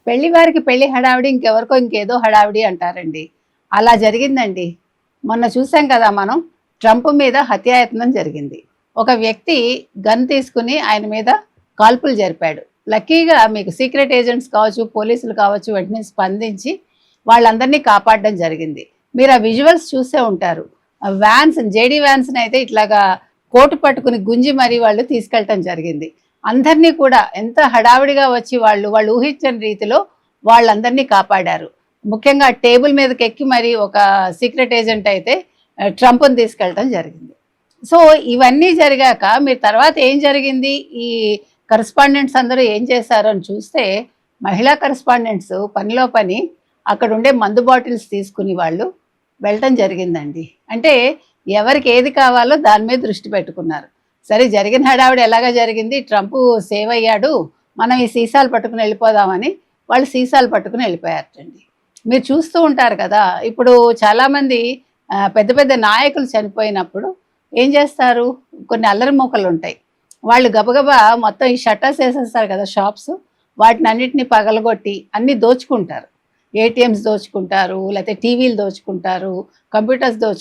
పెళ్లి వారికి పెళ్లి హడావిడి ఇంకెవరికో ఇంకేదో హడావిడి అంటారండి. అలా జరిగిందండి. మొన్న చూసాం కదా మనం. ట్రంప్ మీద హత్యాయత్నం జరిగింది. ఒక వ్యక్తి గన్ తీసుకుని ఆయన మీద కాల్పులు జరిపాడు. లక్కీగా మీకు సీక్రెట్ ఏజెంట్స్ కావచ్చు, పోలీసులు కావచ్చు వెంటనే స్పందించి వాళ్ళందరినీ కాపాడడం జరిగింది. మీరు ఆ విజువల్స్ చూసే ఉంటారు. జేడీ వ్యాన్స్‌ని అయితే ఇట్లాగా కోటు పట్టుకుని గుంజి మరీ వాళ్ళు తీసుకెళ్ళటం జరిగింది. అందరినీ కూడా ఎంత హడావిడిగా వచ్చి వాళ్ళు ఊహించని రీతిలో వాళ్ళందరినీ కాపాడారు. ముఖ్యంగా టేబుల్ మీదకెక్కి మరి ఒక సీక్రెట్ ఏజెంట్ అయితే ట్రంప్‌ని తీసుకెళ్ళటం జరిగింది. సో ఇవన్నీ జరిగాక మీరు తర్వాత ఏం జరిగింది? ఈ కరెస్పాండెంట్స్ అందరూ ఏం చేశారు అని చూస్తే, మహిళా కరెస్పాండెంట్స్ పనిలో పని అక్కడుండే మందు బాటిల్స్ తీసుకుని వాళ్ళు వెళ్ళటం జరిగిందండి. అంటే ఎవరికి ఏది కావాలో దాని మీద దృష్టి పెట్టుకున్నారు. సరే జరిగిన హడావిడి ఎలాగా జరిగింది, ట్రంప్ సేవ్ అయ్యాడు, మనం ఈ సీసాలు పట్టుకుని వెళ్ళిపోదామని వాళ్ళు సీసాలు పట్టుకుని వెళ్ళిపోయారటండి. మీరు చూస్తూ ఉంటారు కదా, ఇప్పుడు చాలామంది పెద్ద పెద్ద నాయకులు చనిపోయినప్పుడు ఏం చేస్తారు, కొన్ని అల్లరి మూకలు ఉంటాయి. వాళ్ళు గబగబా మొత్తం ఈ షట్టర్స్ వేసేస్తారు కదా షాప్స్, వాటిని అన్నిటిని పగలగొట్టి అన్నీ దోచుకుంటారు. ఏటీఎంస్ దోచుకుంటారు, లేకపోతే టీవీలు దోచుకుంటారు, కంప్యూటర్స్